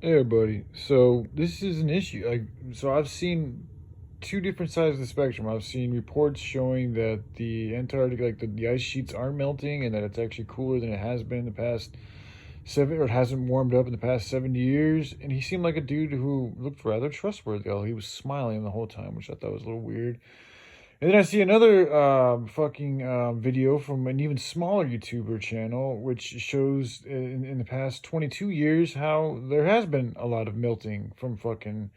Hey everybody. So this is an issue. So I've seen two different sides of the spectrum. I've seen reports showing that the Antarctic, like the ice sheets aren't melting, and that it's actually cooler than it has been in the past seven, or it hasn't warmed up in the past 70 years. And he seemed like a dude who looked rather trustworthy. He was smiling the whole time, which I thought was a little weird. And then I see another video from an even smaller YouTuber channel, which shows in the past 22 years how there has been a lot of melting from from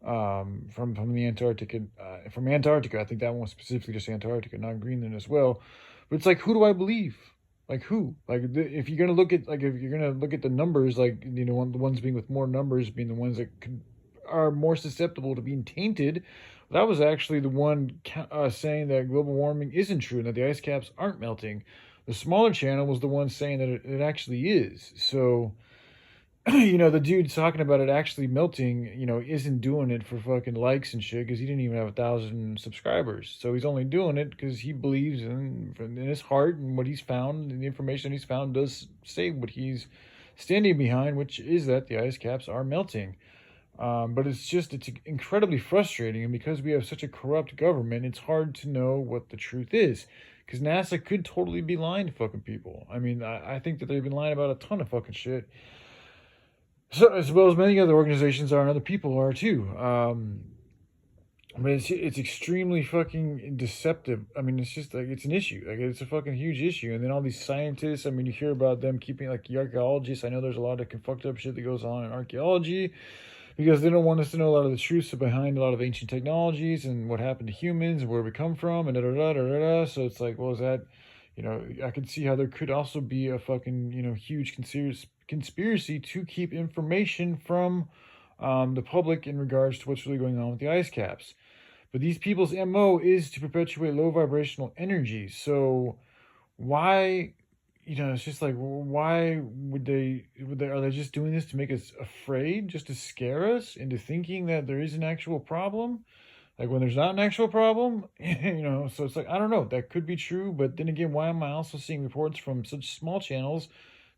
the Antarctica, from Antarctica. I think that one was specifically just Antarctica, not Greenland as well. But it's like, who do I believe? Like who? If you're gonna look at if you're gonna look at the numbers, the ones being with more numbers being the ones that are more susceptible to being tainted. That was actually the one saying that global warming isn't true and that the ice caps aren't melting. The smaller channel was the one saying that it actually is. So, the dude talking about it actually melting, isn't doing it for fucking likes and shit because he didn't even have 1,000 subscribers. So he's only doing it because he believes in his heart, and what he's found and the information he's found does say what he's standing behind, which is that the ice caps are melting. But it's incredibly frustrating, and because we have such a corrupt government, it's hard to know what the truth is. Because NASA could totally be lying to fucking people. I mean, I think that they've been lying about a ton of fucking shit, so as well as many other organizations are and other people are too. But it's extremely fucking deceptive. I mean, it's just like it's an issue. Like it's a fucking huge issue. And then all these scientists. I mean, you hear about them keeping like the archaeologists. I know there's a lot of fucked up shit that goes on in archaeology because they don't want us to know a lot of the truths behind a lot of ancient technologies and what happened to humans and where we come from and da da da da da. Da. So it's like, well, is that, I could see how there could also be a fucking, huge conspiracy to keep information from the public in regards to what's really going on with the ice caps. But these people's MO is to perpetuate low vibrational energy. So why, it's just like, why are they just doing this to make us afraid, just to scare us into thinking that there is an actual problem? Like when there's not an actual problem, so it's like, I don't know, that could be true. But then again, why am I also seeing reports from such small channels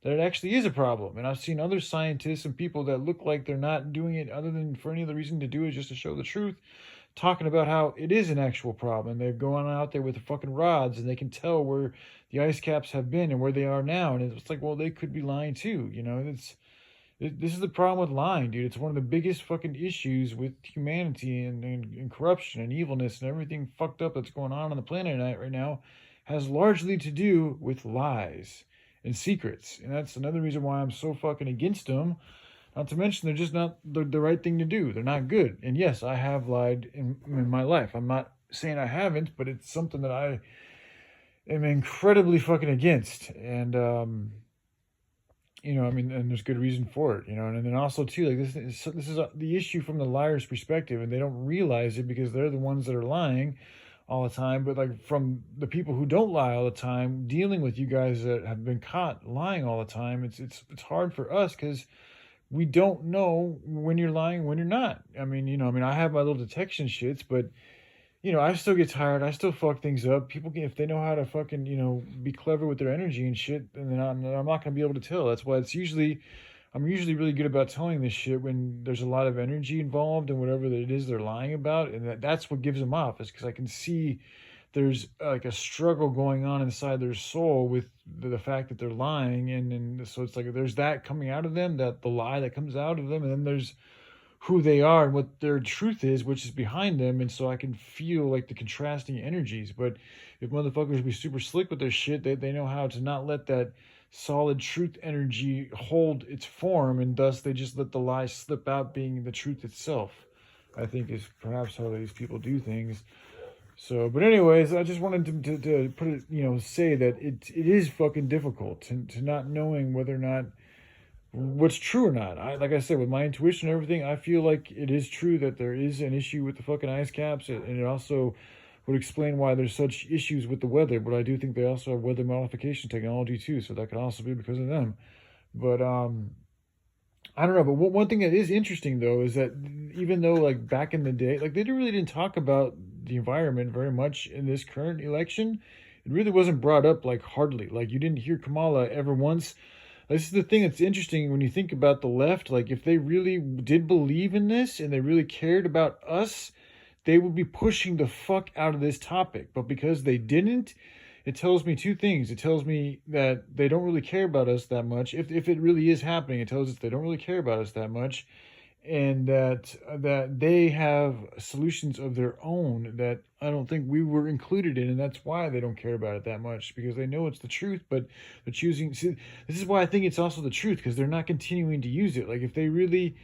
that it actually is a problem? And I've seen other scientists and people that look like they're not doing it other than for any other reason to do it, just to show the truth, talking about how it is an actual problem. They've gone out there with the fucking rods and they can tell where the ice caps have been and where they are now. And it's like, well, they could be lying too. This is the problem with lying, dude. It's one of the biggest fucking issues with humanity and corruption and evilness and everything fucked up that's going on the planet right now has largely to do with lies and secrets. And that's another reason why I'm so fucking against them. Not to mention, they're just not the right thing to do. They're not good. And yes, I have lied in my life. I'm not saying I haven't, but it's something that I am incredibly fucking against. And, I mean, and there's good reason for it, and then also too, like this is the issue from the liar's perspective, and they don't realize it because they're the ones that are lying all the time. But like from the people who don't lie all the time, dealing with you guys that have been caught lying all the time, it's hard for us because we don't know when you're lying, when you're not. I have my little detection shits, but I still get tired. I still fuck things up. People can, if they know how to fucking, be clever with their energy and shit, and then I'm not gonna be able to tell. That's why I'm usually really good about telling this shit when there's a lot of energy involved and whatever that it is they're lying about, and that's what gives them off. Is because I can see there's like a struggle going on inside their soul with the fact that they're lying, and so it's like there's that coming out of them, that the lie that comes out of them, and then there's who they are and what their truth is, which is behind them. And so I can feel like the contrasting energies. But if motherfuckers be super slick with their shit, they know how to not let that solid truth energy hold its form, and thus they just let the lie slip out being the truth itself. I think is perhaps how these people do things. So, but anyways, I just wanted to put it, say that it is fucking difficult to not knowing whether or not what's true or not. Like I said, with my intuition and everything, I feel like it is true that there is an issue with the fucking ice caps, and it also would explain why there's such issues with the weather. But I do think they also have weather modification technology too, so that could also be because of them. But I don't know. But one thing that is interesting though is that even though like back in the day, like they really didn't talk about the environment very much in this current election. It really wasn't brought up like hardly. Like you didn't hear Kamala ever once This is the thing that's interesting when you think about the left. Like, if they really did believe in this and they really cared about us, they would be pushing the fuck out of this topic. But because they didn't, it tells me two things. It tells me that they don't really care about us that much. If it really is happening, it tells us they don't really care about us that much, and that they have solutions of their own that I don't think we were included in, and that's why they don't care about it that much, because they know it's the truth, but they're choosing. See, this is why I think it's also the truth, because they're not continuing to use it. Like, if they really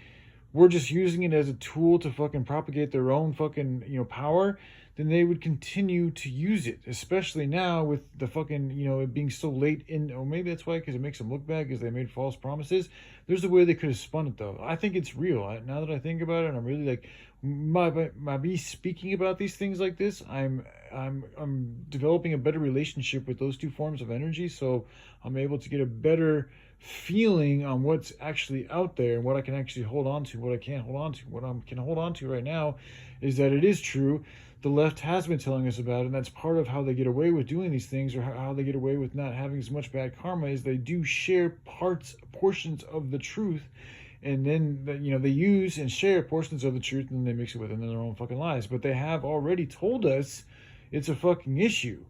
were just using it as a tool to fucking propagate their own fucking, power, then they would continue to use it, especially now with the fucking, it being so late in, or maybe that's why, because it makes them look bad because they made false promises. There's a way they could have spun it, though. I think it's real. Now that I think about it, I'm really like, my me speaking about these things like this, I'm developing a better relationship with those two forms of energy, so I'm able to get a better feeling on what's actually out there and what I can actually hold on to, what I can't hold on to. What I can hold on to right now is that it is true. The left has been telling us about it, and that's part of how they get away with doing these things, or how they get away with not having as much bad karma, is they do share portions of the truth, and then they use and share portions of the truth, and then they mix it within their own fucking lies. But they have already told us it's a fucking issue.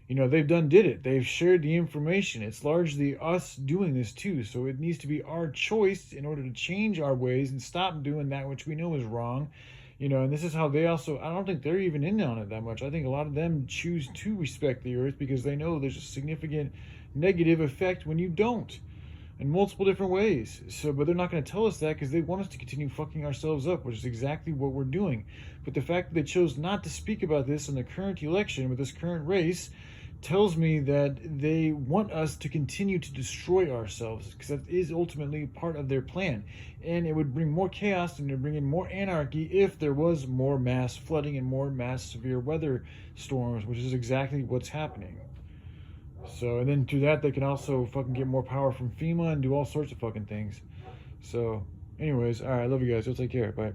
They've did it. They've shared the information. It's largely us doing this too. So it needs to be our choice in order to change our ways and stop doing that which we know is wrong. And this is how they also, I don't think they're even in on it that much. I think a lot of them choose to respect the earth because they know there's a significant negative effect when you don't, in multiple different ways. So, but they're not going to tell us that because they want us to continue fucking ourselves up, which is exactly what we're doing. But the fact that they chose not to speak about this in the current election with this current race tells me that they want us to continue to destroy ourselves, because that is ultimately part of their plan. And it would bring more chaos and it would bring in more anarchy if there was more mass flooding and more mass severe weather storms, which is exactly what's happening. So, and then through that, they can also fucking get more power from FEMA and do all sorts of fucking things. So, anyways, all right, I love you guys. You'll take care. Bye.